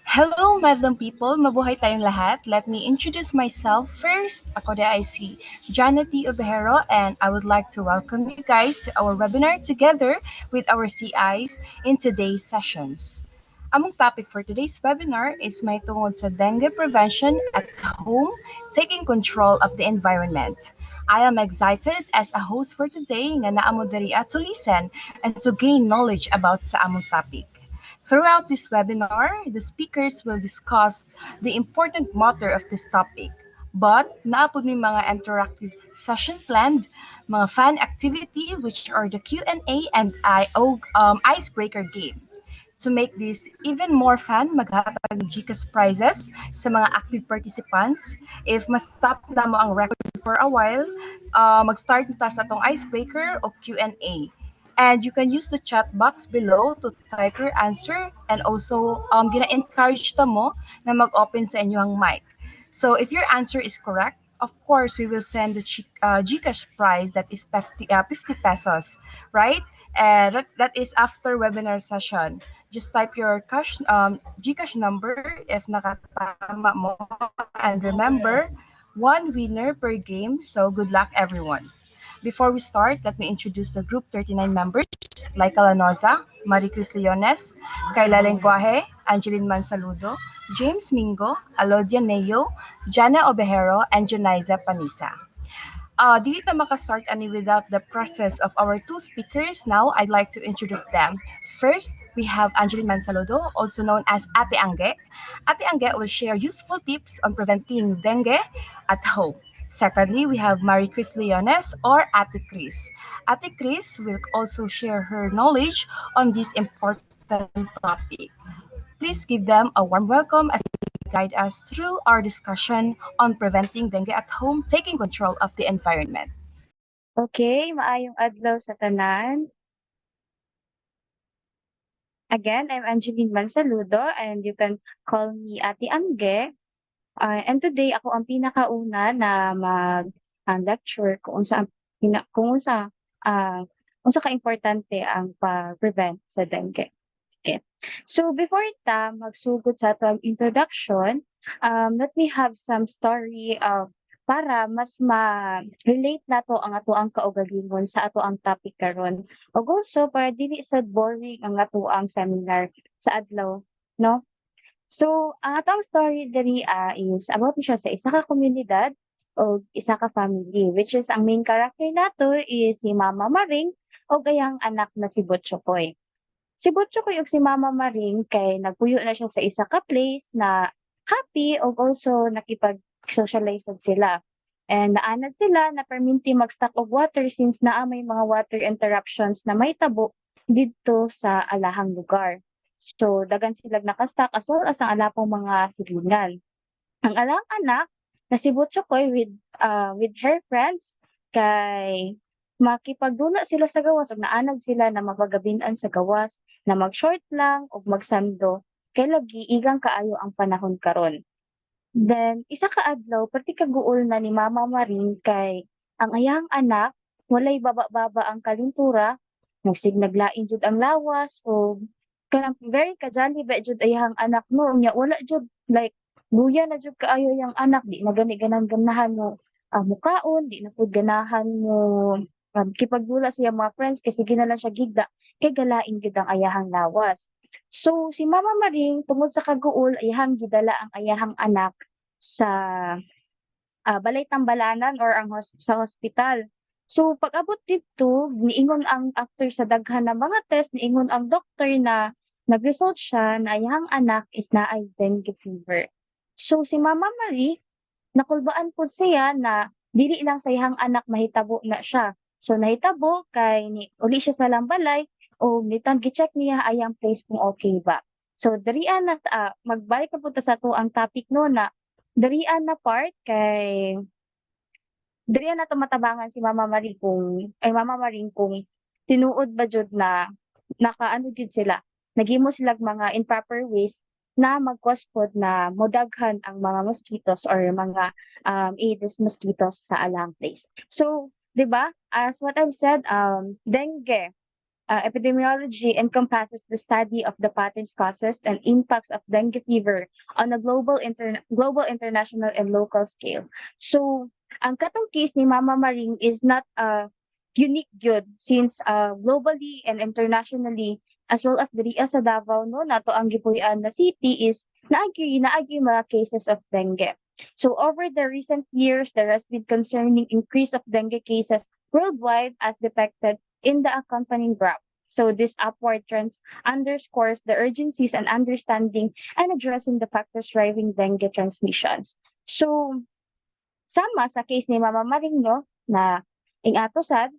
Hello, madlang people! Mabuhay tayong lahat. Let me introduce myself first. Ako de ay si Janet D. Obejero and I would like to welcome you guys to our webinar together with our CIs in today's sessions. Among topic for today's webinar is may tungod sa dengue prevention at home, taking control of the environment. I am excited as a host for today nga naamo diri to listen and to gain knowledge about sa among topic. Throughout this webinar, the speakers will discuss the important matter of this topic. But naapod may mga interactive session planned, mga fan activity which are the Q&A and icebreaker game. To make this even more fun, maghatag GCash prizes sa mga active participants. If mas-stop na mo ang record for a while, mag-start na ta sa atong icebreaker o Q&A. And you can use the chat box below to type your answer and also gina-encourage ta mo na mag-open sa inyong mic. So if your answer is correct, of course, we will send the GCash prize that is 50 pesos, right? That is after webinar session. Just type your GCash number if nakatama mo. And remember, one winner per game. So good luck, everyone. Before we start, let me introduce the group 39 members: Laika Lanoza, Marie Cris Leones, Kayla Lenguaje, Angeline Mansaludo, James Mingo, Alodia Neo, Jana Obejero, and Janiza Panisa. Dili na makastart ani without the presence of our two speakers. Now, I'd like to introduce them. First, we have Angeline Mansaludo, also known as Ate Angge. Ate Angge will share useful tips on preventing dengue at home. Secondly, we have Marie Chris Leones or Ate Chris. Ate Chris will also share her knowledge on this important topic. Please give them a warm welcome as they guide us through our discussion on preventing dengue at home, taking control of the environment. Okay, maayong adlaw sa tanan. Again, I'm Angeline Mansaludo and you can call me Ate Angge. And today ako ang pinakauna na mag-lecture kung unsa unsa ka importante ang pag-prevent sa dengue. Okay. So before magsugod sa atong introduction, let me have some story para mas ma-relate nato ang ato ang kaugalingon sa ato ang topic karon. Ug also para dili sad boring ang ato ang seminar sa adlaw, no? So, ang atong story diri is about siya sa isa ka komunidad o isa ka family, which is ang main character nato is si Mama Maring o gayang anak na si Butchokoy. Si Butchokoy ug si Mama Maring kay nagpuyo na siya sa isa ka place na happy ug also nakipag-socialize sad sila. And naanad sila na perminti mag-stock og water since naa may mga water interruptions na may tabo didto sa alahang lugar. So, daghan silang naka-stock as well as ang alapong mga silingan. Ang alang anak na si Butchokoy with her friends kay makipagdula sila sa gawas ug naanad sila na mapagabinan sa gawas na mag-short lang ug magsando kay lagi igang kaayo ang panahon karon. Then isa ka adlaw perti kaguol na ni Mama Maring kay ang ayang anak walay baba-baba ang kalintura, naglain jud ang lawas o kanang very ka-jolly ba jud ayang anak no unya wala jud like luya na jud kaayo yang anak di na ganahan mo mukaon di na pud ganahan mo kipagdula sa iyang mga friends kasi sige na lang siya gigda kay galain gid ang ayahang lawas. So si Mama Maring tungod sa kaguol ayahang gidala ang ayahang anak sa balay tambalanan or sa hospital. So pag-abot dito, niingon ang after sa daghan na mga test, niingon ang doktor na nag-result siya na iyang anak is naay dengue fever. So si Mama Marie, nakulbaan po siya na dili lang sa iyang anak mahitabo na siya. So nahitabo kay uli siya sa lambalay o gi-check niya ayang place kung okay ba. So dirian na magbalik na punta sa to ang topic no na dirian na part kay dirian na to matabangan si Mama Maring kung tinuod ba jud na nakaano jud sila naghimo sila mga improper ways na mag-cause pod na modaghan ang mga mosquitoes or mga Aedes mosquitoes sa alang place. So, 'di ba? As what I've said, dengue Epidemiology encompasses the study of the patterns, causes, and impacts of dengue fever on a global, international, and local scale. So, ang katong case ni Mama Maring is not unique gyud since globally and internationally as well as diri sa Davao no nato ang gipuy-an na city is naagi mga cases of dengue. So over the recent years, there has been concerning increase of dengue cases worldwide as depicted in the accompanying graph. So this upward trends underscores the urgencies and understanding and addressing the factors driving dengue transmissions. So sama sa case ni Mama Maring no na ing ato sad,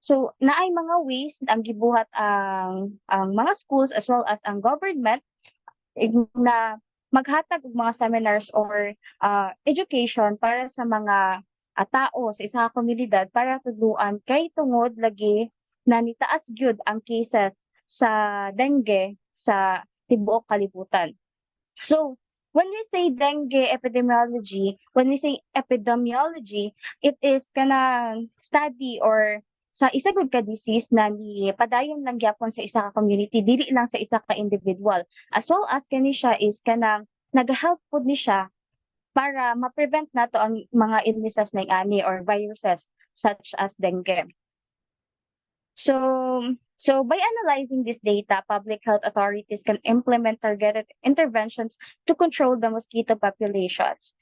so naay mga ways ang gibuhat ang mga schools as well as ang government na maghatag og mga seminars or education para sa mga tao sa isa ka komunidad para tudluan kay tungod lagi na nitaas gyud ang cases sa dengue sa tibuok kalibutan. So, when we say dengue epidemiology, when we say epidemiology, it is kanang study or sa isa gud ka disease na ni padayon lang gyapon sa isa ka community, dili lang sa isa ka individual. As well as kani siya is kanang nag-help pud ni siya para ma-prevent nato ang mga illnesses na ani or viruses such as dengue. So by analyzing this data, public health authorities can implement targeted interventions to control the mosquito populations,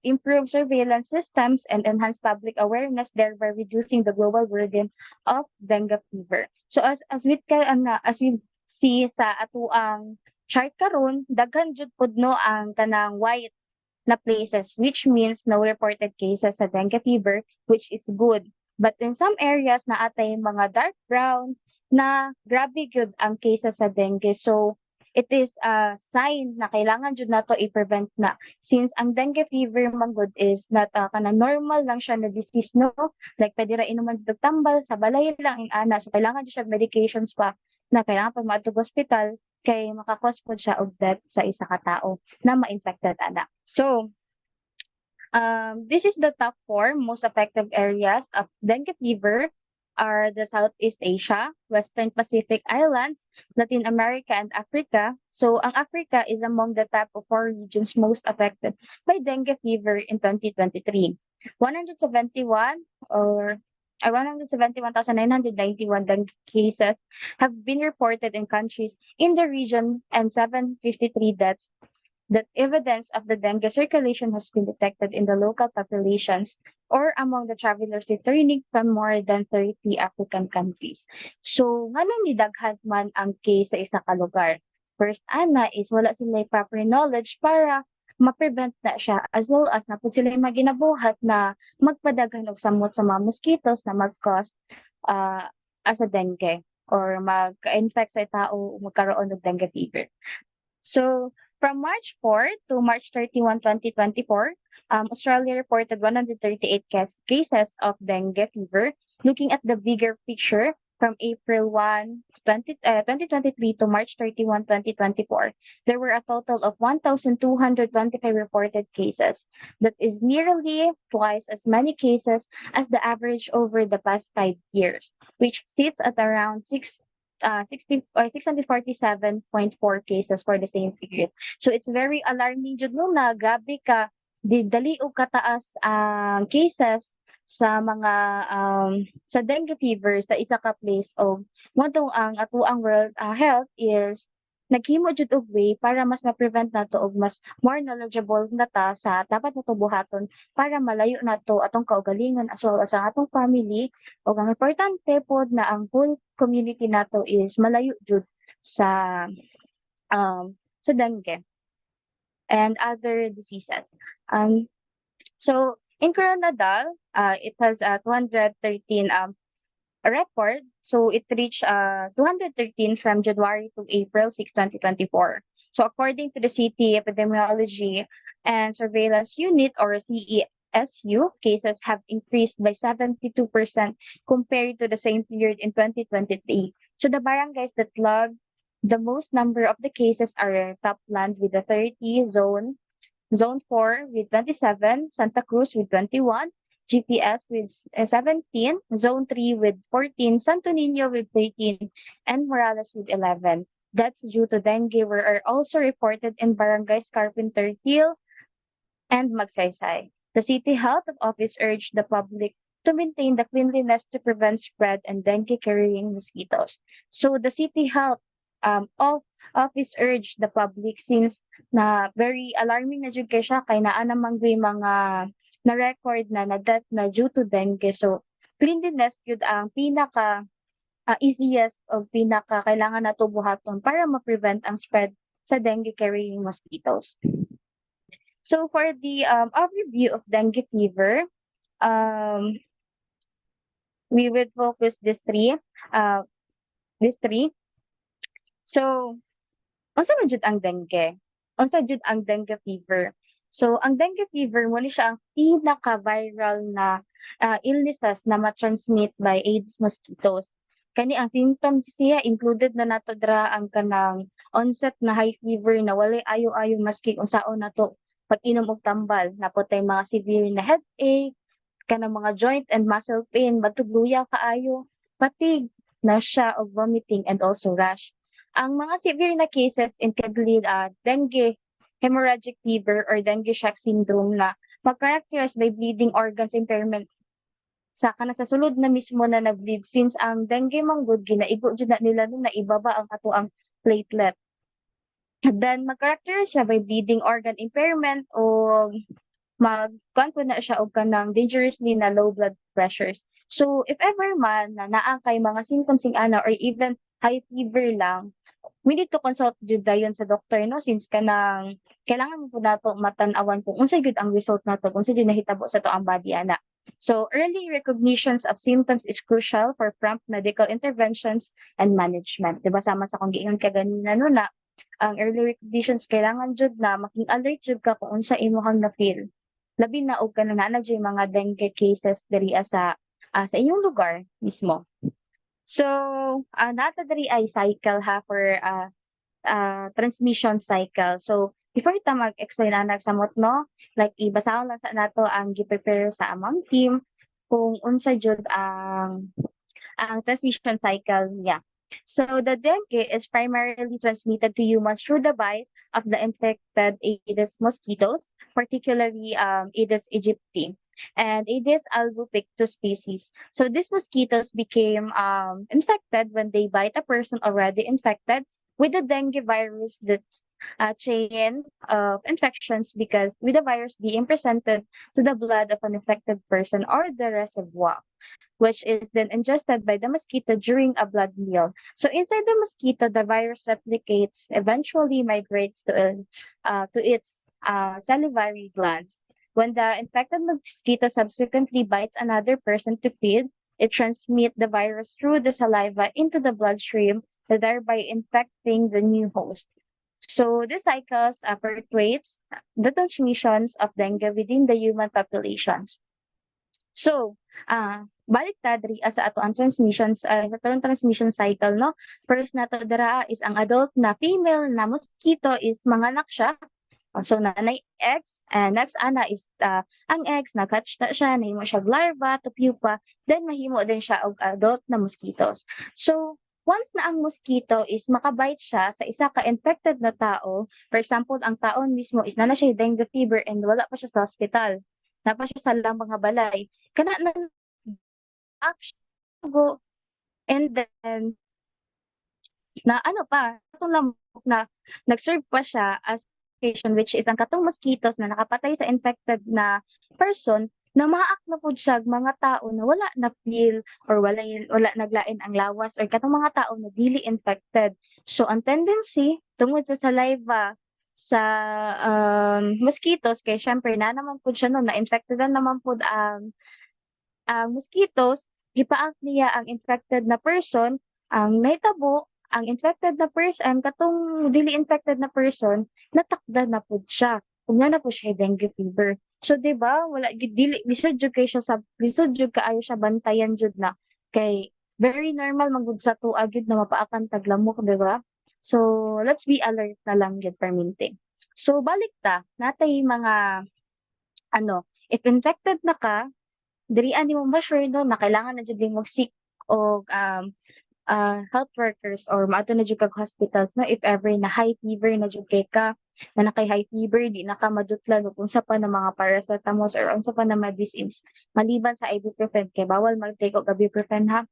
improve surveillance systems, and enhance public awareness, thereby reducing the global burden of dengue fever. So as we see sa atuang chart karon, daghan jud pud no ang kanang white na places, which means no reported cases sa dengue fever, which is good. But in some areas na atay mga dark brown na grabe gyud ang cases sa dengue. So it is a sign na kailangan jud nato i-prevent na since ang dengue fever man good is not kana normal lang siya na disease no, like pwede ra inuman jud og tambal sa balay lang ing ana, so kailangan jud siya medications pa na kailangan pa maadtog hospital kay makakos pod siya og death sa isa ka tawo na ma-infected ana. So this is the top four most effective areas of dengue fever are the Southeast Asia, Western Pacific Islands, Latin America, and Africa. So, ang Africa is among the top of four regions most affected by dengue fever in 2023. 171 or 171,991 dengue cases have been reported in countries in the region and 753 deaths that evidence of the dengue circulation has been detected in the local populations or among the travelers returning from more than 30 African countries. So, nganong nidaghan man ang case sa isa ka lugar? First, ana is wala sila proper knowledge para ma-prevent na siya as well as na po sila maginabuhat na magpadaghan og samot sa mga mosquitoes na mag-cause as a dengue or mag-infect sa tao magkaroon ng dengue fever. So, from March 4 to March 31, 2024, Australia reported 138 cases of dengue fever. Looking at the bigger picture, from April 1, 2023 to March 31, 2024, there were a total of 1,225 reported cases. That is nearly twice as many cases as the average over the past 5 years, which sits at around 60 or 647.4 cases for the same period. So it's very alarming jud no na grabe ka dali og kataas ang cases sa mga sa dengue fever sa isa ka place og mo ang ato ang world health is naghimo jud og way para mas ma-prevent nato og mas more knowledgeable na ta sa dapat nato buhaton para malayo nato atong kaugalingon as well as ang atong family ug ang importante pod na ang whole community nato is malayo jud sa dengue and other diseases. So in Coronadal, it has 213 record. So it reached 213 from January to April 6, 2024. So according to the City Epidemiology and Surveillance Unit or CESU, cases have increased by 72% compared to the same period in 2023. So the barangays that logged the most number of the cases are Topland with the 30, Zone 4 with 27, Santa Cruz with 21, GPS with 17, Zone 3 with 14, Santo Niño with 13, and Morales with 11. Deaths due to dengue were also reported in barangays Carpenter Hill and Magsaysay. The City Health Office urged the public to maintain the cleanliness to prevent spread and dengue-carrying mosquitoes. So the City Health of Office urged the public since na very alarming na jud kay siya kay naa namang mga na-record na death na due to dengue. So cleanliness yun ang pinaka easiest o pinaka kailangan nato buhaton para ma-prevent ang spread sa dengue carrying mosquitoes. So for the overview of dengue fever, um, we would focus these three. Uh, these three. So, unsa man jud ang dengue? Unsa jud ang dengue fever? So, ang dengue fever mo siya ang pinaka-viral na illnesses na ma-transmit by Aedes mosquitoes. Kani ang symptoms siya included na nato dra ang kanang onset na high fever na walay ayo-ayo maski unsaon nato pag-inom og tambal, napotay mga severe na headache, kanang mga joint and muscle pain, matugluya kaayo, fatigue, nausea og vomiting and also rash. Ang mga severe na cases include dengue, hemorrhagic fever or dengue shock syndrome na mag-characterized by bleeding organs impairment sa kana sa sulod na mismo na nag-bleed since ang dengue manggod ginaigo jud na nila nung naibaba ang katuang platelet. And then mag-characterize siya by bleeding organ impairment o magkuan po na siya og kanang dangerously na low blood pressures. So if ever man na naa kay mga symptoms sing ana or even high fever lang, we need to consult jud dayon sa doctor no since kanang kailangan mo po nato matan-awan kung unsa jud ang result nato kung unsa jud nahitabo sa to ang body ana. So early recognitions of symptoms is crucial for prompt medical interventions and management. Diba sama sa kung giingon ka ganina no na ang early recognitions kailangan jud na making alert jud ka kung unsa imong na feel. Labi na og kanang naa jud mga dengue cases diri sa inyong lugar mismo. So, nata diri ay cycle ha for transmission cycle. So, before ta mag-explain anak samot no, like ibasahon lang sa nato ang gi-prepare sa among team kung unsa jud ang transmission cycle niya. So the dengue is primarily transmitted to humans through the bite of the infected Aedes mosquitoes, particularly Aedes aegypti and Aedes albopictus species. So these mosquitoes became infected when they bite a person already infected with the dengue virus that chain of infections because with the virus being presented to the blood of an infected person or the reservoir which is then ingested by the mosquito during a blood meal. So inside the mosquito, the virus replicates, eventually migrates to its salivary glands. When the infected mosquito subsequently bites another person to feed, it transmits the virus through the saliva into the bloodstream, thereby infecting the new host. So this cycles perpetuates the transmissions of dengue within the human populations. So, balik ta diri sa ato ang transmissions sa atong transmission cycle no. First nato dira is ang adult na female na mosquito is manganak siya. So nanay eggs and next ana is ang eggs na-catch na siya, nahimo siya larva to pupa, then mahimo din siya og adult na mosquitoes. So once na ang mosquito is makabite siya sa isa ka infected na tao, for example, ang taon mismo is na siya dengue fever and wala pa siya sa hospital. Na pa siya sa lang mga balay. Kana na go and then na ano pa, katong lamok na nag-serve pa siya as patient which is ang katong mosquitoes na nakapatay sa infected na person na maak na pud siya mga tao na wala na feel or wala naglain ang lawas or katong mga tao na dili infected. So ang tendency tungod sa saliva sa mosquitoes kay syempre na naman pud siya no na infected na naman pud ang mosquitoes, gipaak niya ang infected na person, ang nahitabo, ang infected na person, katong dili infected na person, natakda na pud siya. Kung na po siya dengue fever. So, di ba, wala, dili, lisod jud kay siya sa, lisod jud kaayo siya bantayan jud na. Kay, very normal magud sa tuwa gyud na mapaakan taglamok, di ba? So, let's be alert na lang gyud perminting. So, balik ta, natay mga, if infected na ka, dirian nimo ma-sure no na kailangan na jud nimo seek og health workers or maato na jud kag hospitals no if ever na high fever na jud kay ka na nakay high fever di na ka madutlan ug unsa pa na mga paracetamols or unsa pa na medicines maliban sa ibuprofen kay bawal mag-take og ibuprofen ha.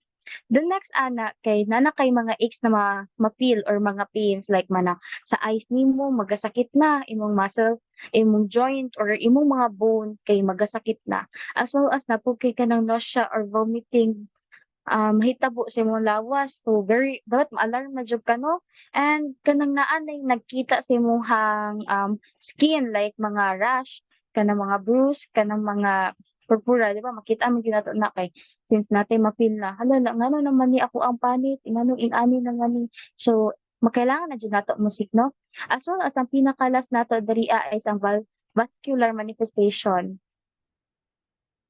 The next ana kay nana kay mga aches na ma-feel or mga pains like mana sa eyes nimo magasakit na, imong muscle, imong joint or imong mga bone kay magasakit na. As well as napud kay kanang nausea or vomiting, mahitabo sa imong lawas. So very dapat ma-alarm na jud ka 'no. And kanang naa nay nagkita sa imong skin like mga rash, kanang mga bruise, kanang mga purpura, 'di ba makita man gyud nato na kay since natin ma-feel na, hala na ngano naman ni ako ang panit, ingano ing-ani na nga ni. So makailangan na jud nato mo-seek 'no. As well as ang pinaka-last nato diri is ang vascular manifestation.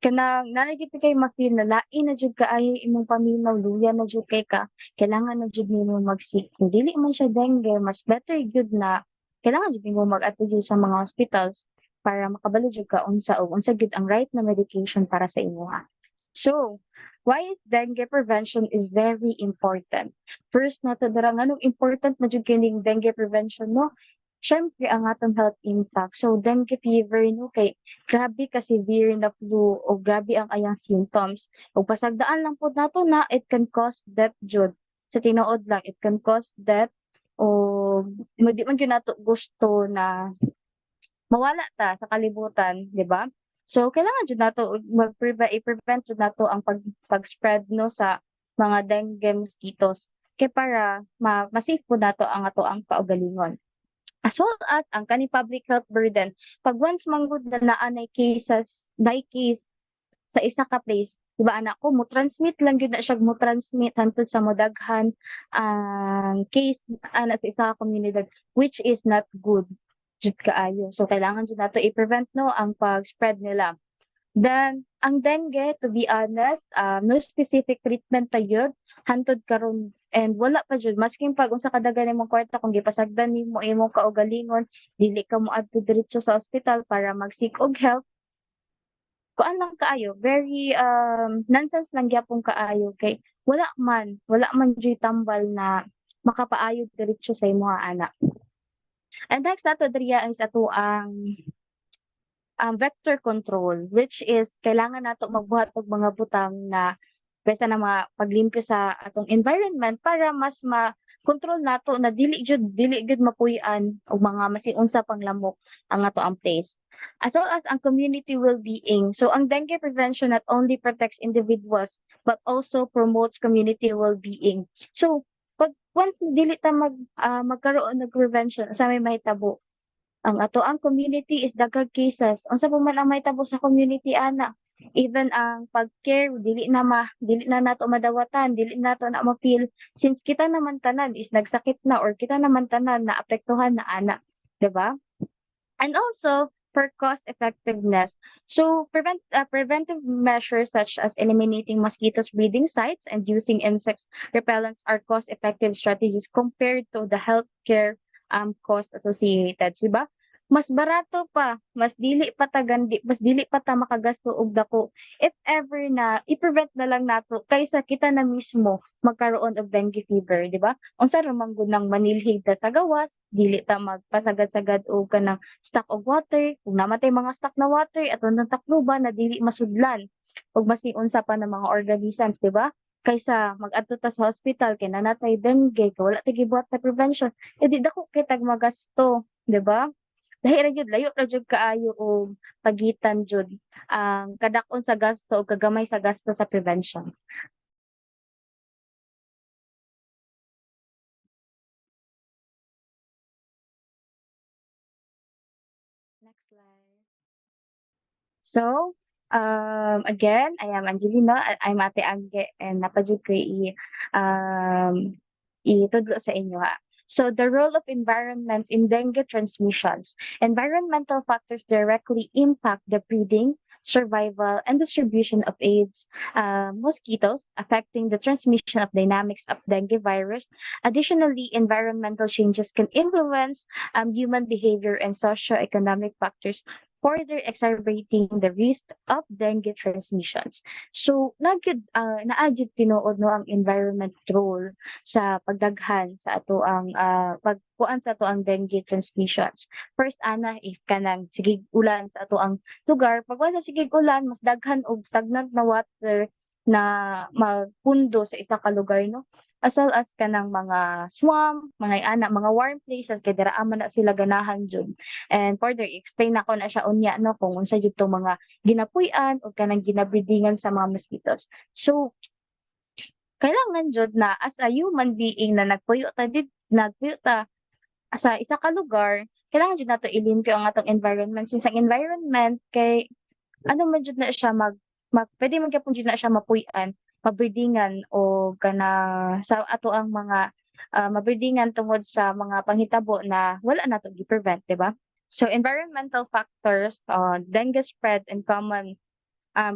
Kanang nanay gyud kay ma-feel na lain na jud kaayo imong paminaw, luya na jud kay ka, kailangan na jud nimo mag-seek. Kung dili man siya dengue, mas better gyud na kailangan jud nimo mag-adto jud sa mga hospitals para makabalo jud ka unsa o unsa gyud ang right na medication para sa imuha. So, why is dengue prevention is very important? First na to dara nganong important man jud kining dengue prevention no? Siyempre ang atong health impact. So, dengue fever no kay grabe ka severe na flu o grabe ang ayang symptoms. Ug pasagdaan lang pud nato na it can cause death jud. Sa tinuod lang it can cause death o di man gyud nato gusto na mawala ta sa kalibutan, 'di ba? So kailangan jud nato i-prevent jud nato ang pag-spread no sa mga dengue mosquitoes kay para ma-safe pud nato ang ato ang kaugalingon. As well as ang kani public health burden. Pag once manggod na naanay cases, na case sa isa ka place, 'di ba anak ko mo-transmit lang gyud na siya mo-transmit hantod sa modaghan ang case ana sa isa ka komunidad which is not good jud kaayo. So kailangan jud nato i-prevent no ang pag-spread nila. Then ang dengue to be honest, no specific treatment pa yun hantod karon and wala pa jud masking pag unsa kadaghan imong kwarta kung gipasagdan nimo imong kaugalingon dili ka moadto diretso sa ospital para mag-seek og help kuan lang kaayo, very, nonsense lang gyapon kaayo kay wala man diyuy tambal na makapaayod diretso sa imong anak. And next nato diriya is ato ang vector control which is kailangan nato magbuhat og mga butang na kaysa na paglimpyo sa atong environment para mas ma-control nato na dili jud mapuy-an og mga masiunsa pang lamok ang ato ang place. As well as ang community well-being. So ang dengue prevention not only protects individuals but also promotes community well-being. So pag once dili ta magkaroon og prevention sa may mahitabo ang atoang community is daghang cases. Unsa pa man ang mahitabo sa community ana. Even ang pag-care dili na nato madawatan, dili nato na ma-feel since kita naman tanan is nagsakit na or kita naman tanan na apektuhan na ana, 'di ba? And also for cost effectiveness. So preventive measures such as eliminating mosquitoes breeding sites and using insects repellents are cost effective strategies compared to the healthcare cost associated, 'di ba? Mas barato pa, mas dili pa ta makagasto og dako if ever na i-prevent na lang nato kaysa kita na mismo magkaroon og dengue fever, 'di ba? Unsa ra man gud nang manilhig ta sa gawas, dili ta magpasagad-sagad og kanang stock og water, kung namatay mga stock na water aton ng takluban na dili masudlan ug masiunsa pa ng mga organisms, 'di ba? Kaysa mag-adto ta sa hospital kay nanatay dengue kay wala ta gibuhat na prevention, eh di dako kay tag magasto, 'di ba? Lahi ra jud layo ra jud kaayo og pagitan jud ang kadak-on sa gasto ug kagamay sa gasto sa prevention. Next slide. So, again, I am Angelina. I'm Ate Angge and napadjud ko itudlo sa inyo ha. So, the role of environment in dengue transmissions. Environmental factors directly impact the breeding, survival, and distribution of AIDS mosquitoes, affecting the transmission of dynamics of dengue virus. Additionally, environmental changes can influence human behavior and socioeconomic factors further exacerbating the risk of dengue transmissions. So naa gyud tinuod no ang environment role sa pagdaghan sa ato ang pagkuan sa ato ang dengue transmissions. First ana if kanang sigig ulan sa ato ang lugar, pag wala sigig ulan mas daghan og stagnant na water na magpundo sa isa ka lugar no. As well as kanang mga swamp, mga warm places kay dira man na sila ganahan jud. And further explain nako na siya unya no kung unsa jud tong mga ginapuy-an o kanang ginabreedingan sa mga mosquitoes. So kailangan jud na as a human being na nagpuyo ta sa isa ka lugar, kailangan jud nato ilimpyo ang atong environment since ang environment kay ano man jud na siya pwede man gyapon jud na siya mapuy-an, mabreedingan o kana sa ato ang mga mabreedingan tungod sa mga panghitabo na wala nato gi-prevent, 'di ba? So environmental factors, dengue spread and common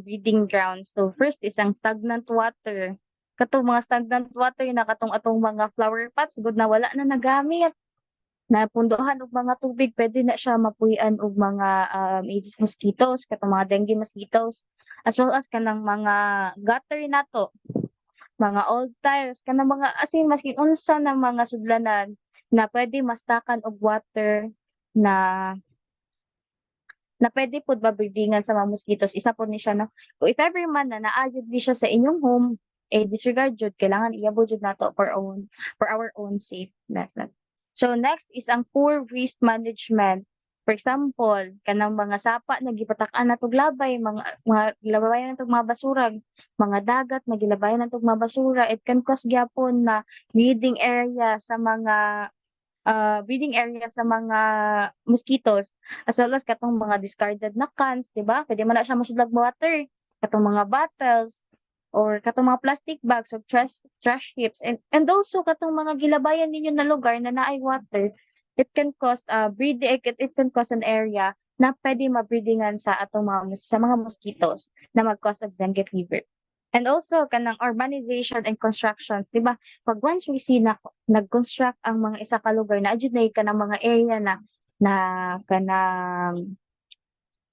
breeding grounds. So first is ang stagnant water. Katong mga stagnant water na katong atong mga flower pots gud na wala na nagamit. Napunduhan og mga tubig pwede na siya mapuy-an og mga Aedes mosquitoes katong mga dengue mosquitoes as well as kanang mga gutter nato, mga old tires kanang mga as in maski unsa na mga sudlanan na pwede mastakan og water na na pwede pod mabreedingan sa mga mosquitoes isa pod ni siya no. Kung if ever man na naa jud di siya sa inyong home disregard jud kailangan iabot jud nato for our own safeness. So next is ang poor waste management. For example, kanang mga sapa na gipatak-an natong labay, mga gilabayan natong mga basura, mga dagat na gilabayan natong mga basura, it can cause gyapon na breeding area sa mga mosquitoes as well as katong mga discarded na cans, 'di ba? Pwede man na siya masudlag water, katong mga bottles or katong mga plastic bags or trash heaps and also katong mga gilabayan ninyo na lugar na naay water, it can cause it can cause an area na pwede mabreedingan sa atong sa mga mosquitoes na mag-cause of dengue fever. And also kanang urbanization and constructions, 'di ba? Pag once we see na nag-construct ang mga isa ka lugar na adjud na kanang mga area na kanang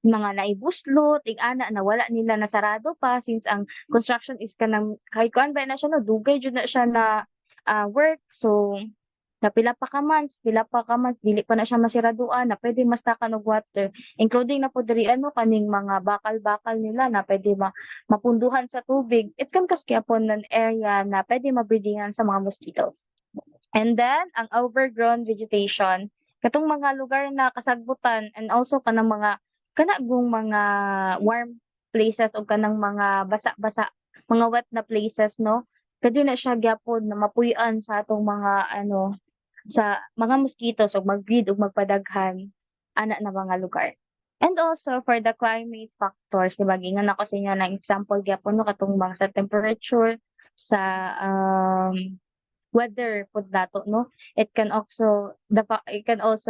mga naibuslot, ing-ana na wala nila nasarado pa since ang construction is kanang kahit kuan ba na siya no, dugay jud na siya na work. So na pila pa ka months dili pa na siya masiraduan na pwede mastakan og water including na po diri ano kaning mga bakal-bakal nila na pwede mapunduhan sa tubig. It can cause gyapon ng area na pwede mabreedingan sa mga mosquitoes. And then ang overgrown vegetation, katong mga lugar na kasagbutan and also kanang mga kanagong mga warm places o kanang mga basa-basa, mga wet na places no. Pwede na siya gyapon na mapuy-an sa atong mga ano sa mga mosquitoes ug mag-breed ug magpadaghan ana na mga lugar. And also for the climate factors, 'di ba gingan ako sa inyo ng example gyapon no katong mga sa temperature, sa weather pud nato no. It can also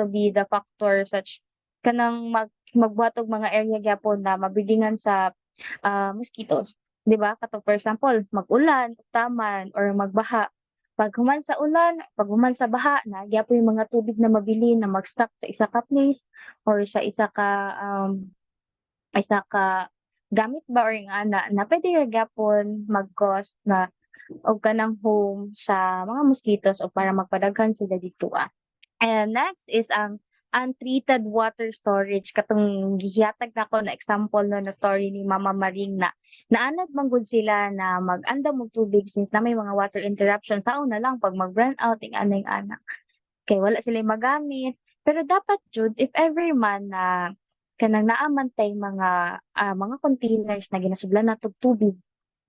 be the factor such kanang magbuhat og mga area gyapon na mabreedingan sa mosquitoes. 'Di ba? For example, mag-ulan, ugtaman or magbaha. Pag human sa baha na gyapon yung mga tubig na mabilin na mag-stuck sa isa ka place or sa isa ka gamit ba or yung ana na pwede ra gyapon mag-cause na og kanang home sa mga mosquitoes o para magpadaghan sila dito. And next is ang untreated water storage katong gihatag nako na example no na story ni Mama Maring na naanad man gud sila na mag-andam og tubig since na may mga water interruption sa una lang pag mag-run out ing anay ana kay wala sila magamit. Pero dapat jud if ever man na kanang naa man tay mga containers na ginasudlan nato og tubig,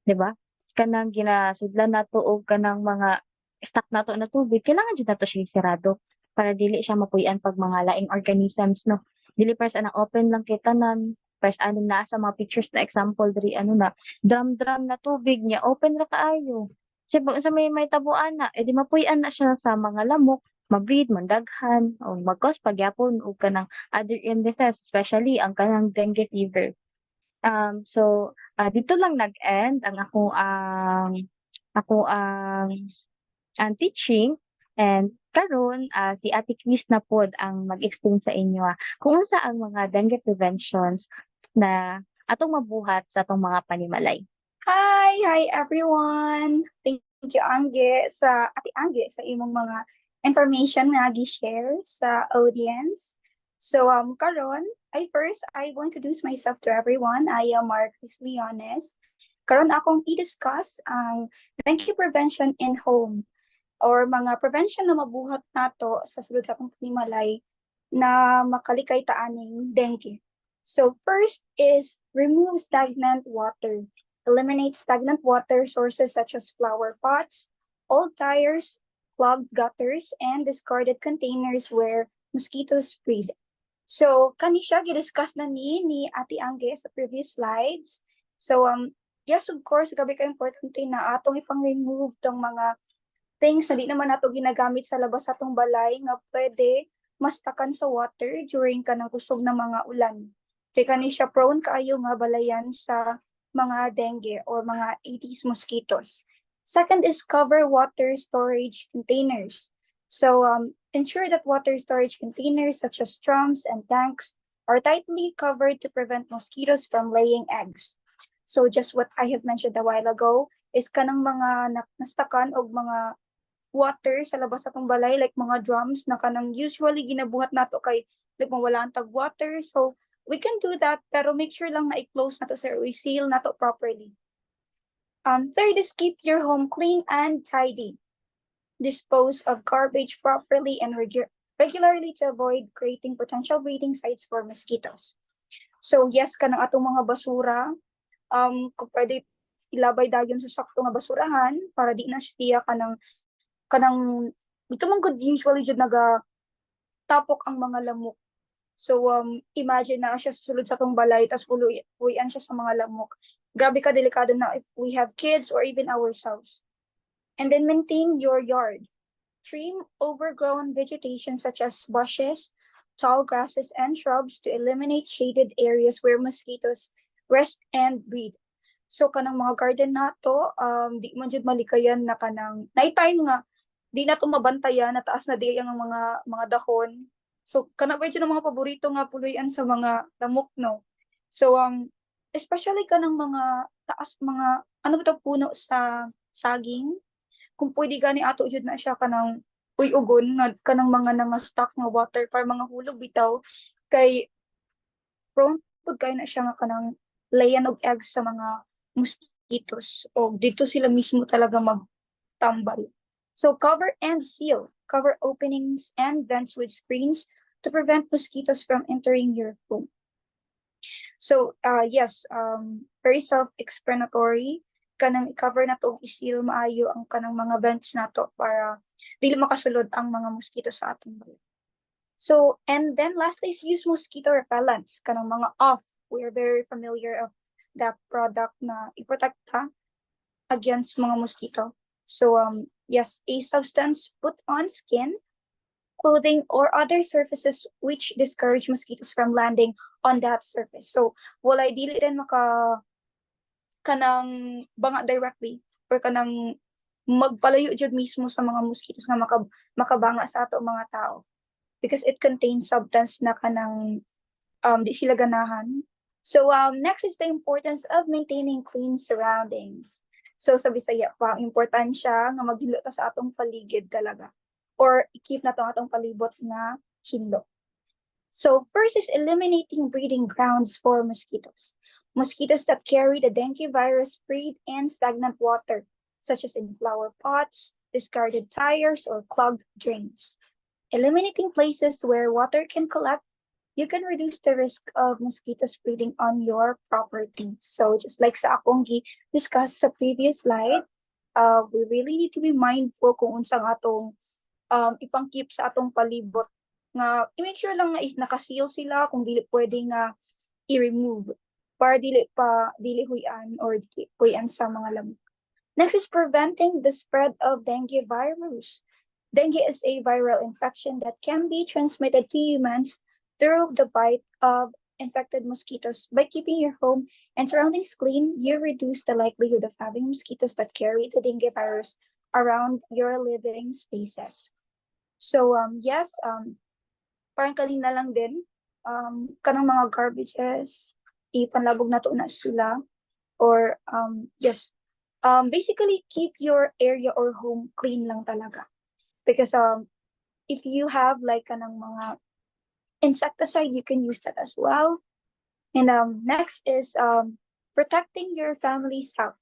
'di ba? Kanang ginasudlan nato og kanang mga stock nato na tubig, kailangan jud nato siya isirado para dili siya mapuy-an pag mga laing organisms, no? Dili para sa nang open lang kay tanan, para sa aning naa sa mga pictures na example diri ano na, drum-drum na tubig niya, open ra kaayo. Kasi sa may tabuan na, edi mapuy-an na siya sa mga lamok, ma-breed, mandaghan, o mag-cause pagyapon og kanang other illnesses, especially ang kanang dengue fever. Dito lang nag-end ang ako ang teaching and karon si Ate Chris na pod ang mag-explain sa inyo kung unsa ang mga dengue preventions na atong mabuhat sa atong mga panimalay. Hi everyone. Thank you Ate Angge sa imong mga information nga gi-share sa audience. So karon, I will introduce myself to everyone. I am Marcus Leones. Karon akong i-discuss ang dengue prevention in home or mga prevention na mabuhat nato sa sulod sa atong panimalay na makalikay ta aning dengue. So first is remove stagnant water. Eliminate stagnant water sources such as flower pots, old tires, clogged gutters, and discarded containers where mosquitoes breed. So, kani siya gidiscuss na ni Ate Angge sa previous slides. So, yes, of course, grabe ka importante na atong ipang-remove tong mga things na di naman nato ginagamit sa labas atong balay nga pwede mastakan sa water during kanang kusog na mga ulan. Kaya kani siya prone kaayo nga balayan sa mga dengue or mga Aedes mosquitoes. Second is cover water storage containers. So ensure that water storage containers such as drums and tanks are tightly covered to prevent mosquitoes from laying eggs. So just what I have mentioned a while ago is kanang mga nastakan og mga water sa labas atong balay like mga drums na kanang usually ginabuhat nato kay like mawala ang tag water. So we can do that, pero make sure lang na i-close nato sir, we seal nato properly. Third is keep your home clean and tidy. Dispose of garbage properly and regularly to avoid creating potential breeding sites for mosquitoes. So yes, kanang atong mga basura, kung pwede ilabay dayon sa sakto nga basurahan para di na siya kanang dito man good usually jud naga tapok ang mga lamok. So imagine na siya sa sulod sa tong balay tas puyan siya sa mga lamok. Grabe ka delikado na if we have kids or even ourselves. And then maintain your yard. Trim overgrown vegetation such as bushes, tall grasses, and shrubs to eliminate shaded areas where mosquitoes rest and breed. So kanang mga garden nato, di man jud malikayan na kanang nighttime nga di na to mabantayan na taas na di ang mga dahon. So kana ba ng mga paborito nga puloy-an sa mga lamok no. So especially kanang mga taas mga ano ba to puno sa saging, kung pwede gani ato jud na siya kanang uy-ugon nga kanang mga stock nga water para mga hulog bitaw kay prone pud kay na siya nga kanang layan og eggs sa mga mosquitoes o dito sila mismo talaga magtambal. So cover and seal. Cover openings and vents with screens to prevent mosquitoes from entering your home. So yes, very self-explanatory. Kanang i-cover na to, i-seal maayo ang kanang mga vents nato para dili makasulod ang mga mosquito sa atong balay. So, and then lastly is use mosquito repellents, kanang mga off. We are very familiar of that product na iprotekta against mga mosquito. So, yes, a substance put on skin, clothing, or other surfaces which discourage mosquitoes from landing on that surface. So, walay dili din kanang banga directly or kanang magpalayo jud mismo sa mga mosquitoes nga makabanga sa ato mga tao because it contains substance na kanang di sila ganahan. So next is the importance of maintaining clean surroundings. So sa Bisaya pa, importansya nga maghilo ta sa atong paligid talaga or i-keep na atong palibot nga hinlo. So first is eliminating breeding grounds for mosquitoes. Mosquitoes that carry the dengue virus breed in stagnant water, such as in flower pots, discarded tires, or clogged drains. Eliminating places where water can collect, you can reduce the risk of mosquitoes breeding on your property. So just like sa akong discuss sa previous slide, we really need to be mindful kung unsang atong ipang-keep sa atong palibot nga i-make sure lang nga is naka-seal sila kung dili pwede nga i-remove para dili huyan or dili huyan sa mga lamok. Next is preventing the spread of dengue virus. Dengue is a viral infection that can be transmitted to humans through the bite of infected mosquitoes. By keeping your home and surroundings clean, you reduce the likelihood of having mosquitoes that carry the dengue virus around your living spaces. So yes, parang kanina lang din, kanang mga garbages, ipanlabog na to na sila. Or yes, basically keep your area or home clean lang talaga. Because if you have like kanang mga insecticide, you can use that as well. And next is protecting your family's health.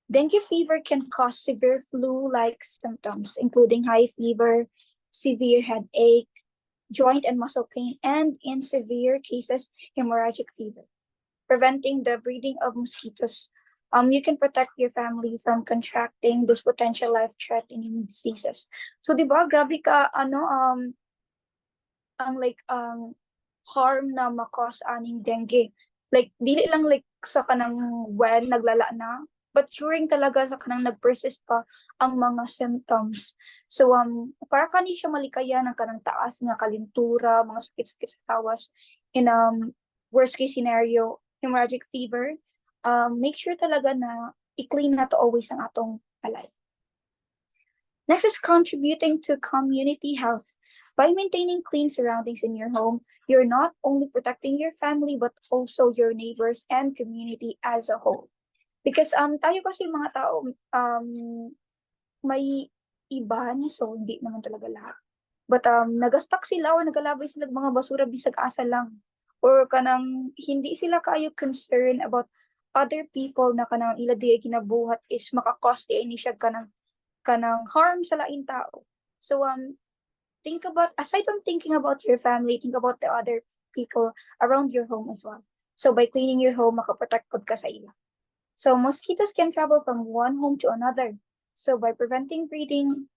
Dengue fever can cause severe flu-like symptoms, including high fever, severe headache, joint and muscle pain, and in severe cases, hemorrhagic fever. Preventing the breeding of mosquitoes. You can protect your family from contracting those potential life-threatening diseases. So, di ba, grabe ka, ang like, harm na makos aning dengue. Like, dili lang like sa kanang when naglala na, but during talaga sa kanang nag-persist pa ang mga symptoms. So, para kani siya malikaya ng kanang taas nga kalintura, mga sakit-sakit sa tawas, in worst case scenario, hemorrhagic fever, make sure talaga na i-clean na to always ang atong palay. Next is contributing to community health. By maintaining clean surroundings in your home, you're not only protecting your family but also your neighbors and community as a whole. Because tayo kasi mga tao may iban, so hindi naman talaga lahat. But nagastak sila o nagalabay sila ng mga basura bisag asa lang. Or kanang hindi sila kayo concerned about other people na kanang ila di ginabuhat is makakost ini siya kanang harm sa laing tao. So think about, aside from thinking about your family, think about the other people around your home as well. So by cleaning your home, makaprotect pod ka sa ila. So mosquitoes can travel from one home to another. So by preventing breeding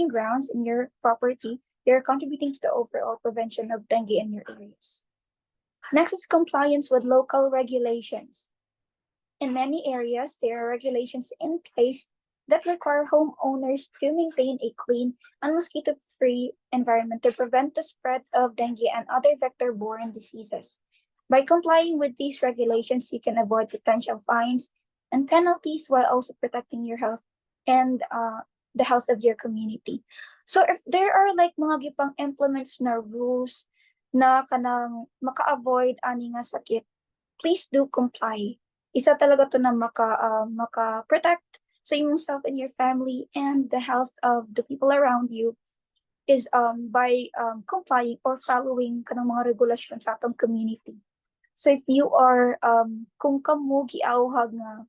grounds in your property, you're contributing to the overall prevention of dengue in your areas. Next is compliance with local regulations. In many areas, there are regulations in place that require homeowners to maintain a clean and mosquito-free environment to prevent the spread of dengue and other vector-borne diseases. By complying with these regulations, you can avoid potential fines and penalties while also protecting your health and the health of your community. So if there are like mga gipang implements na rules na kanang maka-avoid ani nga sakit, please do comply. Isa talaga to na maka-protect sa imong self and your family and the health of the people around you is by complying or following kanang mga regulasyon sa atong community. So if you are kung kamo giawhag nga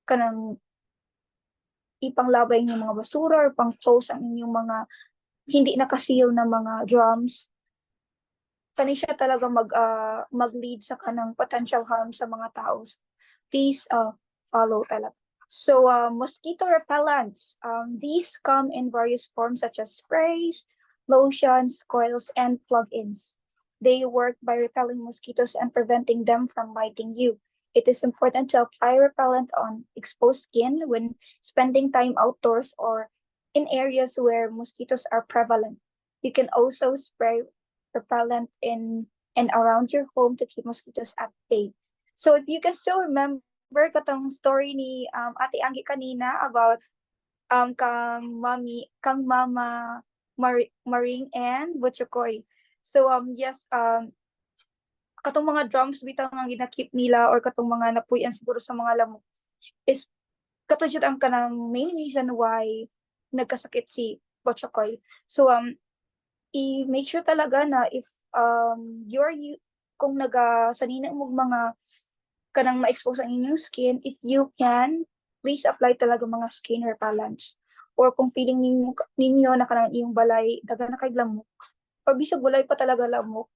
kanang ipanglabay inyong mga basura or pang-close ang inyong mga hindi nakaseal na mga drums, kani siya talaga mag-lead sa kanang potential harm sa mga tao. Please follow talaga. So mosquito repellents, these come in various forms such as sprays, lotions, coils, and plug-ins. They work by repelling mosquitoes and preventing them from biting you. It is important to apply repellent on exposed skin when spending time outdoors or in areas where mosquitoes are prevalent. You can also spray repellent in and around your home to keep mosquitoes at bay. So if you can still remember katong story ni Ate Anggi kanina about kang mama Maring and Butchokoy. So yes, katong mga drums bitaw nga ginakip nila or katong mga napuyan siguro sa mga lamok is kato jud ang kanang main reason why nagkasakit si Butchokoy. So i-make sure talaga na if kung sanina mo mga kanang ma-expose ang inyong skin, if you can, please apply talaga mga skin repellents. Or kung feeling ninyo na kanang iyong balay, daga na kay lamok, or bisag walay pa talaga lamok,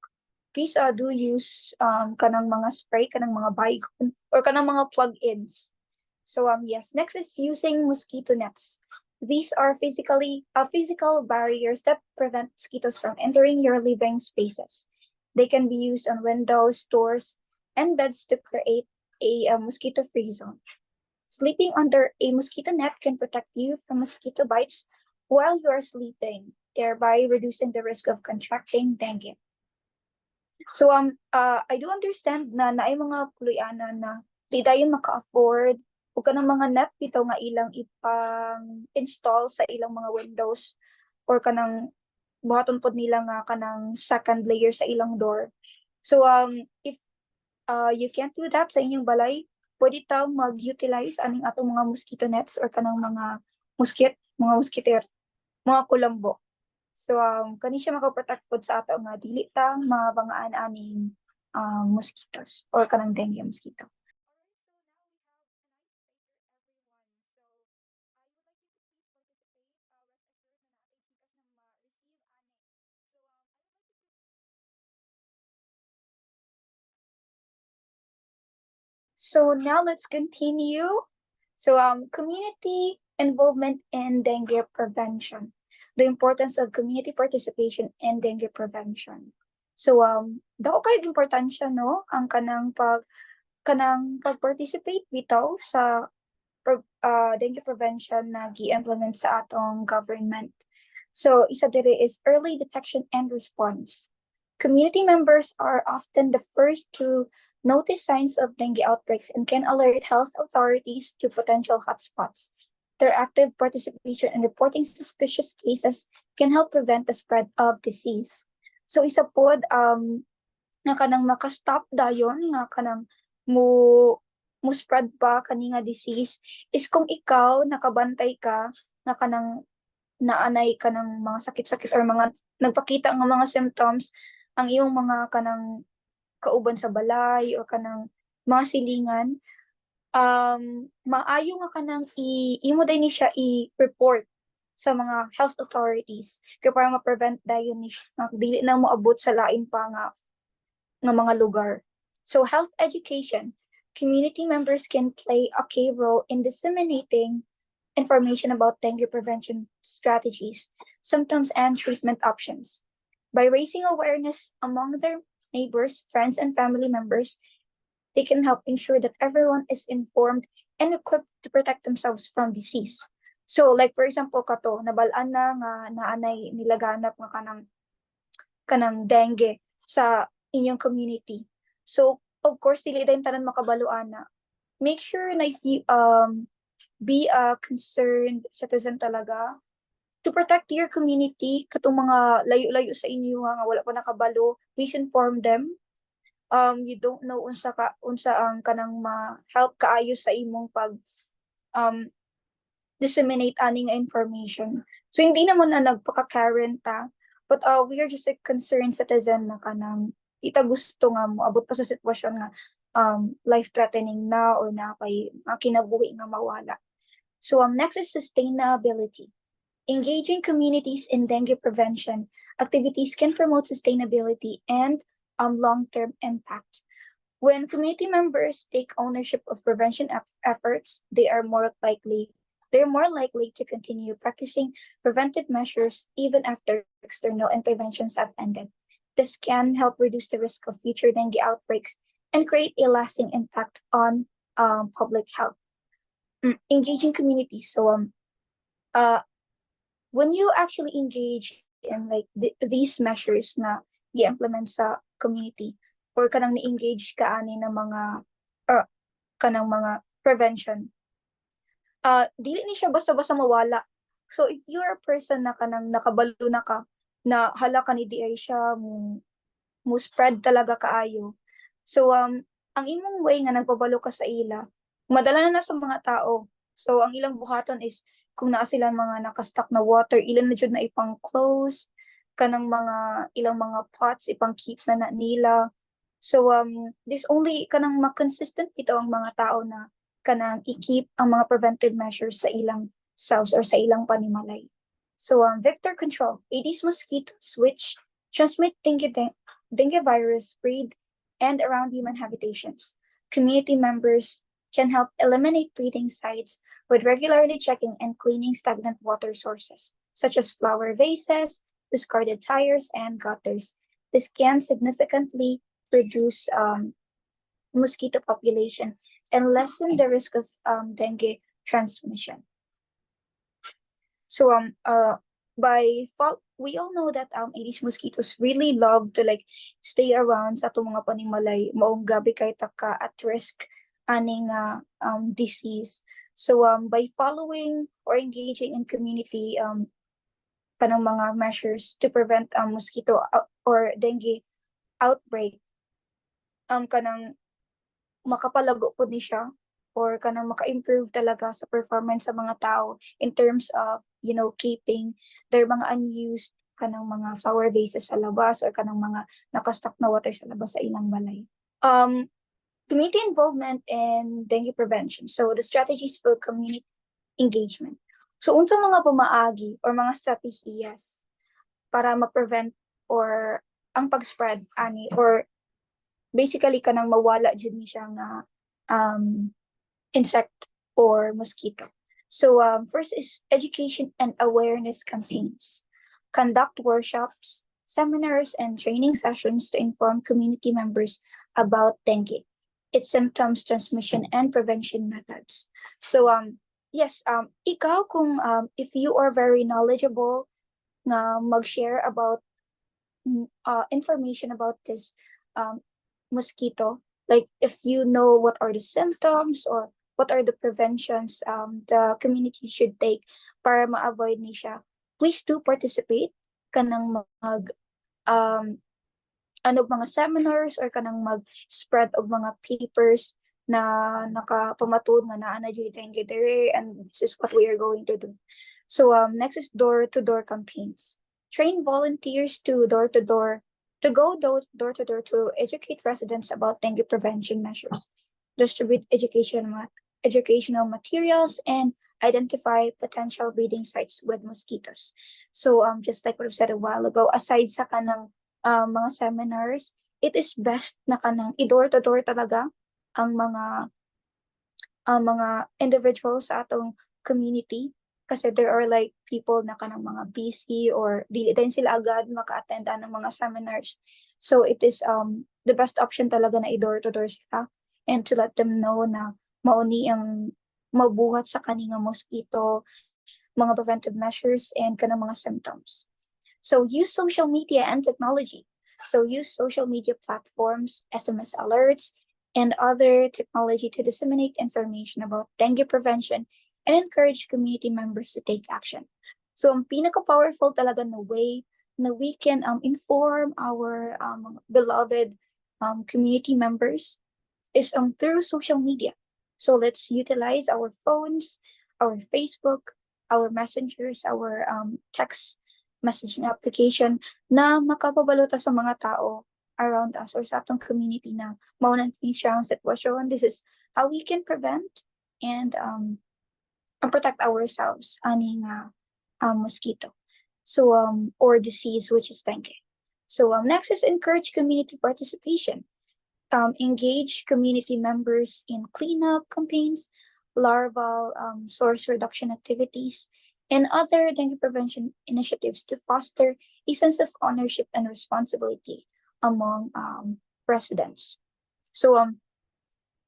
please do use kanang mga spray, kanang mga baygon, or kanang mga plug-ins. So yes, next is using mosquito nets. These are physical barriers that prevent mosquitoes from entering your living spaces. They can be used on windows, doors, and beds to create a mosquito-free zone. Sleeping under a mosquito net can protect you from mosquito bites while you are sleeping, thereby reducing the risk of contracting dengue. So I do understand na naay mga puloy-ana na di dayon maka-afford o kanang mga net bitaw nga ilang ipang install sa ilang mga windows or kanang buhaton pod nila nga kanang second layer sa ilang door. So if you can't do that sa inyong balay, pwede ta mag-utilize aning atong mga mosquito nets or kanang mga mga mosquiter, mga kulambo. So kani siya makaprotect pod sa ato nga dili ta mabangaan aning mosquitoes or kanang dengue mosquito. So now let's continue. So community involvement in dengue prevention. The importance of community participation in dengue prevention. So dako kay importansya no ang kanang pag-participate bitaw sa dengue prevention na gi-implement sa atong government. So isa diri is early detection and response. Community members are often the first to notice signs of dengue outbreaks and can alert health authorities to potential hotspots. Their active participation in reporting suspicious cases can help prevent the spread of disease. So isa pod nga kanang makastop dayon nga kanang mo spread pa kani nga disease is kung ikaw nakabantay ka nga kanang naanay ka ng mga sakit-sakit or mga nagpakita nga mga symptoms ang iyong mga kanang kauban sa balay or kanang mga silingan, maayo nga kanang imo day ni siya i-report sa mga health authorities kaya para ma-prevent dayon ni siya dili na moabot sa lain pa nga mga lugar. So health education, community members can play a key role in disseminating information about dengue prevention strategies, symptoms, and treatment options. By raising awareness among their neighbors, friends, and family members, they can help ensure that everyone is informed and equipped to protect themselves from disease. So, like for example, kato, nabalaan na nga naanay nilaganap nga kanang dengue sa inyong community. So, of course, dili din tanan makabaluan na. Make sure na if you be a concerned citizen talaga to protect your community katong mga layo-layo sa inyo nga wala pa nakabalo, please inform them. You don't know unsa ang kanang ma-help kaayo sa imong pag disseminate aning information. So hindi naman na nagpaka-Karen ta, but we are just a concerned citizen na kanang ita gusto nga mo abot pa sa sitwasyon nga life-threatening na or na kay kinabuhi nga mawala. So next is sustainability. Engaging communities in dengue prevention activities can promote sustainability and long-term impact. When community members take ownership of prevention efforts, they're more likely to continue practicing preventive measures even after external interventions have ended. This can help reduce the risk of future dengue outbreaks and create a lasting impact on public health. Engaging communities. So when you actually engage in like these measures na i-implement sa community or kanang ni-engage ka ani ng mga kanang mga prevention, dili ni siya basta-basta mawala. So if you're a person na kanang nakabalo na ka na hala ka ni di ay siya mo spread talaga kaayo. So ang imong way nga nagpabalo ka sa ila, madala na sa mga tao. So ang ilang buhaton is kung naa sila mga nakastock na water, ilan na jud na ipang close, kanang mga ilang mga pots ipang keep na nila. So this only kanang consistent ito ang mga tao na kanang i-keep ang mga preventive measures sa ilang cells or sa ilang panimalay. So vector control, Aedes mosquitoes which transmit dengue virus breed and around human habitations. Community members can help eliminate breeding sites with regularly checking and cleaning stagnant water sources, such as flower vases, discarded tires, and gutters. This can significantly reduce mosquito population and lessen the risk of dengue transmission. So we all know that Aedes mosquitoes really love to like stay around sa atong mga panimalay, maong grabe kay taka at risk aning disease. So by following or engaging in community kanang mga measures to prevent mosquito or dengue outbreak, kanang makapalago po ni siya or kanang maka-improve talaga sa performance sa mga tao in terms of, keeping their mga unused kanang mga flower vases sa labas or kanang mga nakastock na water sa labas sa ilang balay. Community involvement in dengue prevention. So the strategies for community engagement. So unsang mga pamaagi or mga stratehiyas para ma-prevent or ang pag-spread ani or basically kanang mawala jud ni siya nga insect or mosquito. So first is education and awareness campaigns. Conduct workshops, seminars, and training sessions to inform community members about dengue, its symptoms, transmission, and prevention methods. So yes, ikaw kung if you are very knowledgeable nga mag-share about information about this mosquito, like if you know what are the symptoms or what are the preventions the community should take para ma-avoid ni siya, please do participate kanang mag mga seminars or kanang mag-spread og mga papers na nakapamatod nga naa na dengue dere, and this is what we are going to do. So next is door-to-door campaigns. Train volunteers to door-to-door to educate residents about dengue prevention measures, distribute educational materials, and identify potential breeding sites with mosquitoes. So just like what I said a while ago, aside sa kanang mga seminars, it is best na kanang i-door-to-door talaga ang mga individuals sa atong community, kasi there are like people na kanang mga busy or dili din sila agad maka-attend ng mga seminars. So it is the best option talaga na i-door-to-door sila and to let them know na mauni ang mabuhat sa kaninga mosquito, mga preventive measures, and kanang mga symptoms. So use social media and technology. So use social media platforms, SMS alerts, and other technology to disseminate information about dengue prevention and encourage community members to take action. So ang pinaka-powerful talaga na way na we can inform our beloved community members is through social media. So let's utilize our phones, our Facebook, our messengers, our text messaging application na makapabalota sa mga tao around us or sa atong community na maunan siyang sitwasyon. This is how we can prevent and protect ourselves aning mosquito. So or disease, which is dengue. So next is encourage community participation. Engage community members in cleanup campaigns, larval source reduction activities, and other dengue prevention initiatives to foster a sense of ownership and responsibility among residents. So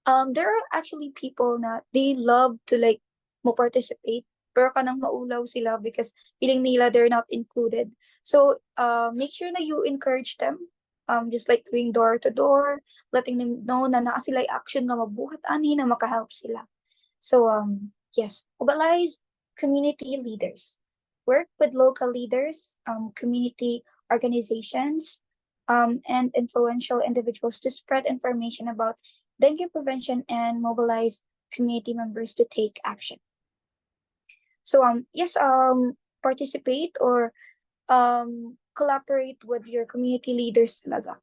there are actually people na they love to like mo participate pero kanang maulaw sila because feeling nila they're not included. So make sure na you encourage them, just like doing door to door, letting them know na naa sila action nga mabuhat ani na makahelp sila. So yes, mobilize community leaders. Work with local leaders, community organizations, and influential individuals to spread information about dengue prevention and mobilize community members to take action. So yes, participate or collaborate with your community leaders talaga.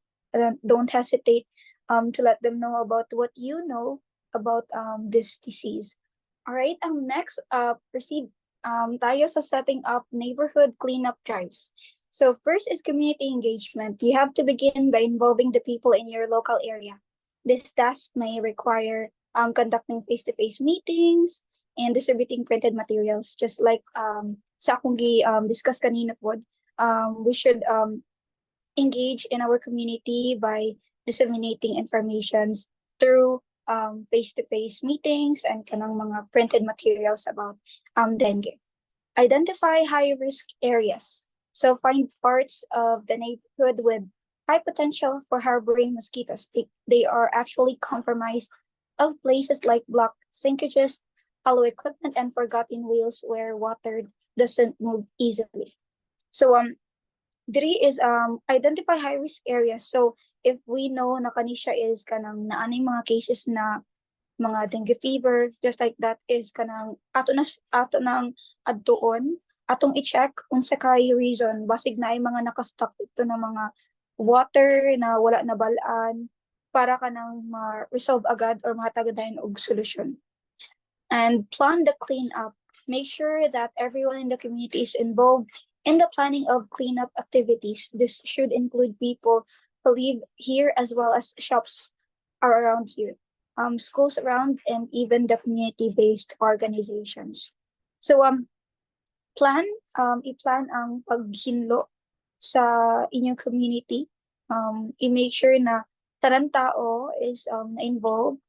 Don't hesitate to let them know about what you know about this disease. All right, next, proceed tayo sa setting up neighborhood cleanup drives. So first is community engagement. You have to begin by involving the people in your local area. This task may require conducting face-to-face meetings and distributing printed materials, just like sa akong discuss kanina po. We should engage in our community by disseminating informations through face-to-face meetings and kanang mga printed materials about dengue. Identify high-risk areas. So find parts of the neighborhood with high potential for harboring mosquitoes. They are actually compromised of places like blocked sinkages, hollow equipment, and forgotten wheels where water doesn't move easily. So diri is identify high risk areas. So if we know na kani siya is kanang naanay mga cases na mga dengue fever, just like that is kanang ato nang adtuon atong i-check unsa kay reason basig na ay mga nakastock ito na mga water na wala na balaan para kanang ma-resolve agad or mahatag dayon og solusyon. And plan the cleanup. Make sure that everyone in the community is involved in the planning of cleanup activities. This should include people who live here as well as shops are around here, schools around, and even the community-based organizations. So i-plan ang paghinlo sa inyong community. I-make sure na tanang tao is na-involved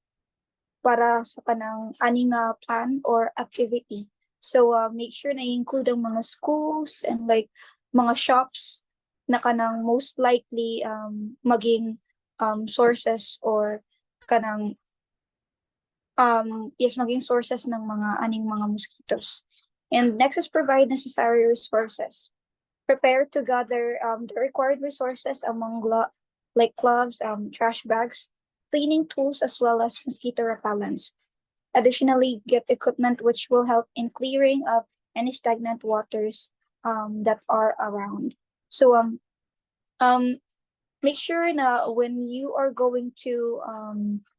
para sa kanang ani nga plan or activity. So make sure na i-include ang mga schools and like mga shops na kanang most likely maging sources or kanang maging sources ng mga aning mga mosquitoes. And next is provide necessary resources. Prepare to gather the required resources among like gloves, trash bags, cleaning tools, as well as mosquito repellents. Additionally, get equipment which will help in clearing of any stagnant waters that are around. So make sure na when you are going to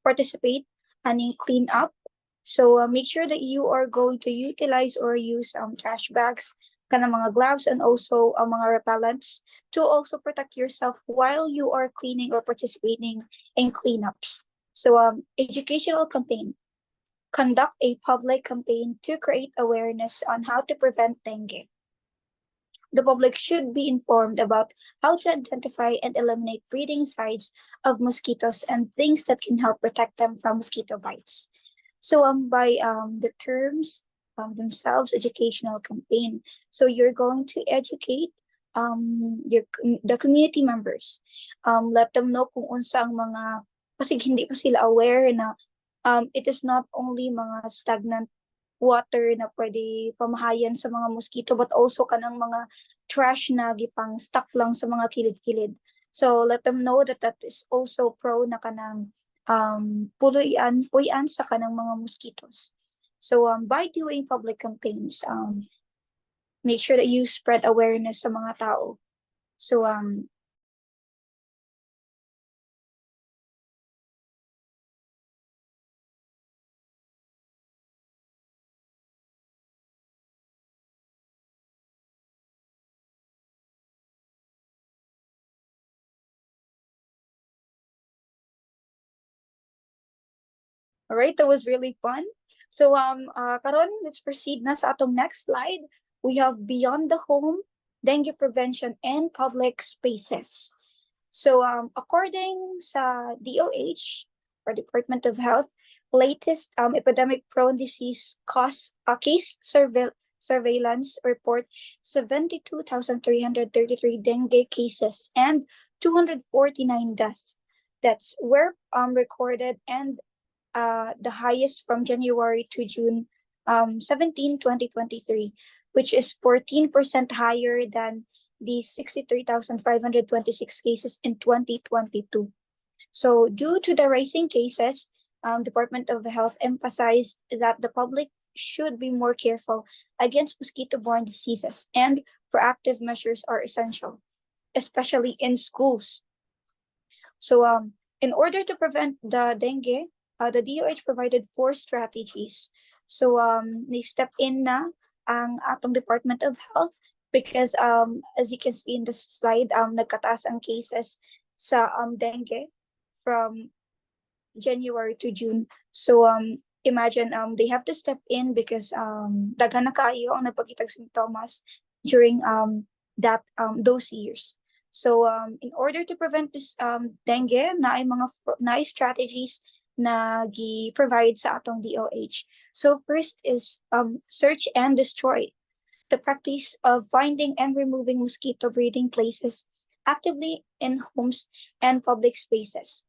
participate in cleanup, so make sure that you are going to utilize or use trash bags, kana mga gloves, and also mga repellents to also protect yourself while you are cleaning or participating in cleanups. So educational campaign. Conduct a public campaign to create awareness on how to prevent dengue. The public should be informed about how to identify and eliminate breeding sites of mosquitoes and things that can help protect them from mosquito bites. So by the terms themselves, educational campaign. So you're going to educate the community members. Let them know kung unsa ang mga kasi hindi pa sila aware na it is not only mga stagnant water na pwede pamahayan sa mga mosquito but also kanang mga trash na gipang stuck lang sa mga kilid-kilid. So let them know that that is also prone na kanang puyan sa kanang mga mosquitoes. So by doing public campaigns, make sure that you spread awareness sa mga tao. So all right, that was really fun. So karon let's proceed na sa atong next slide. We have beyond the home, dengue prevention and public spaces. So according sa DOH or Department of Health, latest epidemic prone disease case surveillance report 72,333 dengue cases and 249 deaths that's were recorded, and the highest from January to June 17, 2023, which is 14% higher than the 63,526 cases in 2022. So due to the rising cases, Department of Health emphasized that the public should be more careful against mosquito-borne diseases, and proactive measures are essential, especially in schools. So in order to prevent the dengue, the DOH provided 4 strategies. So they step in na ang atong Department of Health because as you can see in this slide, nagkataas ang cases sa dengue from January to June. So imagine they have to step in because daghan na kaayo ang nagpakitag symptoms during that those years. So in order to prevent this dengue, naay strategies na gi-provide sa atong DOH. So first is search and destroy. The practice of finding and removing mosquito breeding places actively in homes and public spaces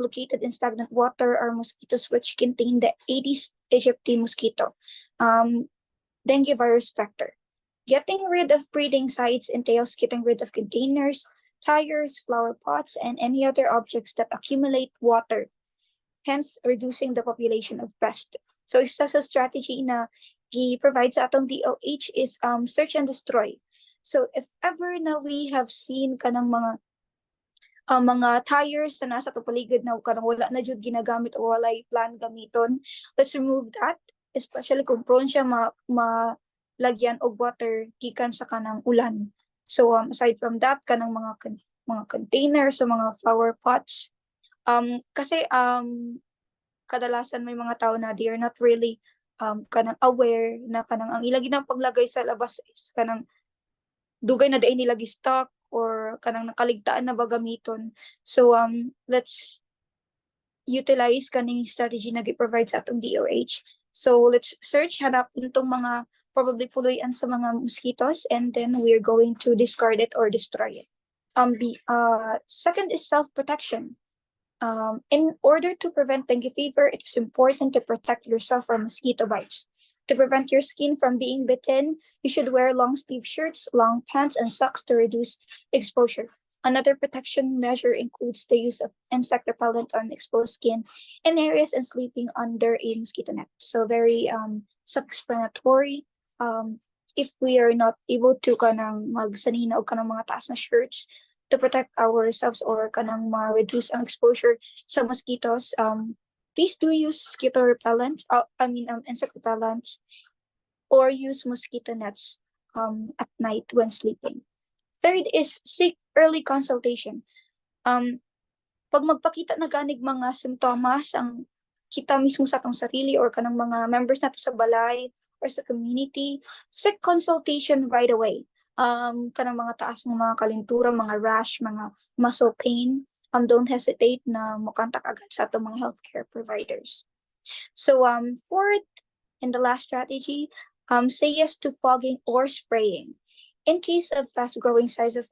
located in stagnant water or mosquitoes which contain the Aedes aegypti mosquito, dengue virus vector. Getting rid of breeding sites entails getting rid of containers, tires, flower pots, and any other objects that accumulate water, hence reducing the population of pests. So isa sa strategy na gi-provide sa atong DOH is search and destroy. So if ever na we have seen kanang mga tires na nasa paligid na kanang wala na jud ginagamit o walay plan gamiton, let's remove that, especially kung prone siya malagyan og water gikan sa kanang ulan. So aside from that, kanang mga containers sa mga flower pots, kasi kadalasan may mga tao na they are not really kanang aware na kanang ang ilagi ng paglagay sa labas is kanang dugay na dain nila gi-stock or kanang nakaligtaan na ba gamiton. So let's utilize kaning strategy na gi-provide sa atong DOH. So let's search, hanap itong mga probably puluyan sa mga mosquitoes, and then we're going to discard it or destroy it. Second is self-protection. In order to prevent dengue fever, it is important to protect yourself from mosquito bites. To prevent your skin from being bitten, you should wear long sleeve shirts, long pants, and socks to reduce exposure. Another protection measure includes the use of insect repellent on exposed skin in areas and sleeping under a mosquito net. So very self-explanatory. If we are not able to kanang magsanina o kanang mga taas na shirts to protect ourselves or kanang ma-reduce ang exposure sa mosquitoes, please do use mosquito repellent, insect repellents, or use mosquito nets at night when sleeping. Third is seek early consultation. Pag magpakita na ganig mga simptomas ang kita mismo sa atong sarili or kanang mga members nato sa balay or sa community, seek consultation right away. Kanang mga taas ng mga kalintura, mga rash, mga muscle pain, don't hesitate na mo-contact agad sa atong mga healthcare providers. So fourth and the last strategy, say yes to fogging or spraying. In case of fast-growing size of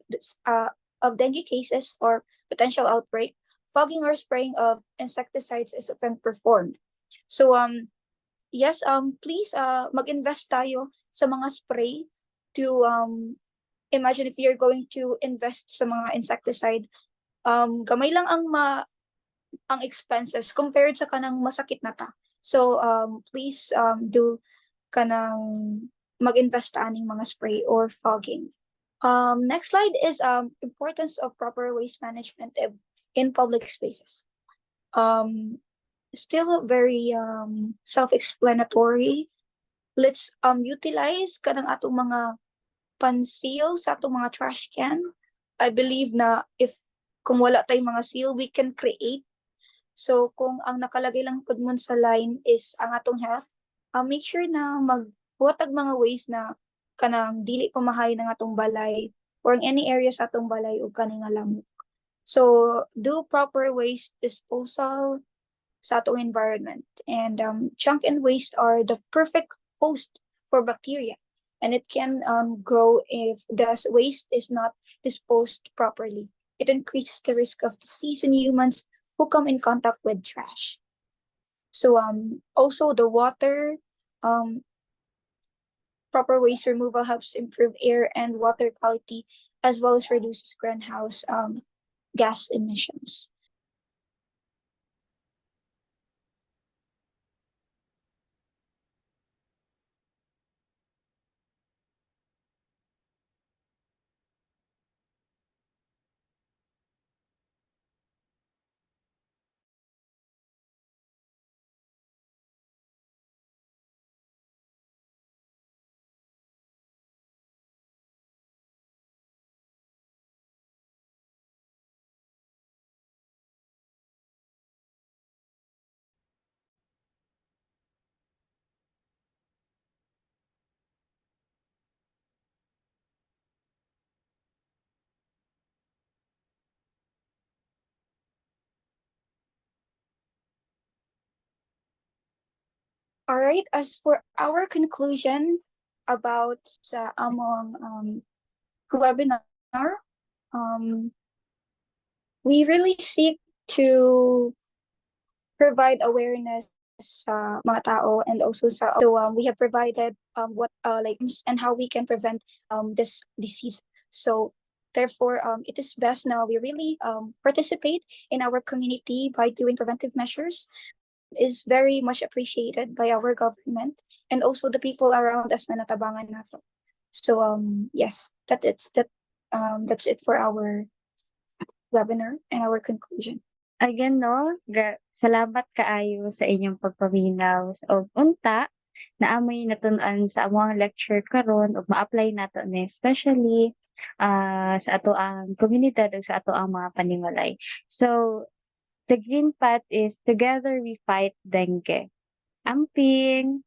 dengue cases or potential outbreak, fogging or spraying of insecticides is often performed. So yes, please mag-invest tayo sa mga spray to imagine if you're going to invest sa mga insecticide, gamay lang ang expenses compared sa kanang masakit na ta. So please do kanang mag-invest aning mga spray or fogging. Next slide is importance of proper waste management in public spaces. Still very self-explanatory. Let's utilize kanang atong mga panseal sa atong mga trash can. I believe na kung wala tayong mga seal, we can create. So kung ang nakalagay lang pud mon sa line is ang atong health, make sure na maghuwatag mga ways na kanang dili pamahay ng atong balay or in any area sa atong balay o kaning lamok. So do proper waste disposal sa atong environment. And junk and waste are the perfect host for bacteria, and it can grow if the waste is not disposed properly. It increases the risk of disease in humans who come in contact with trash. So also the water, proper waste removal helps improve air and water quality as well as reduces greenhouse gas emissions. All right, as for our conclusion about sa among webinar, we really seek to provide awareness sa mga tao and also sa so we have provided what like and how we can prevent this disease. So therefore it is best now we really participate in our community by doing preventive measures is very much appreciated by our government and also the people around us na natabangan nato. So yes, that's it for our webinar and our conclusion. Again 'no, salamat kaayo sa inyong pagpaminaw og unta naamay natun-an sa among lecture karon ug ma-apply nato ni especially sa ato ang komunidad ug sa ato ang mga paningulay. So, the green path is together we fight dengue. Amping.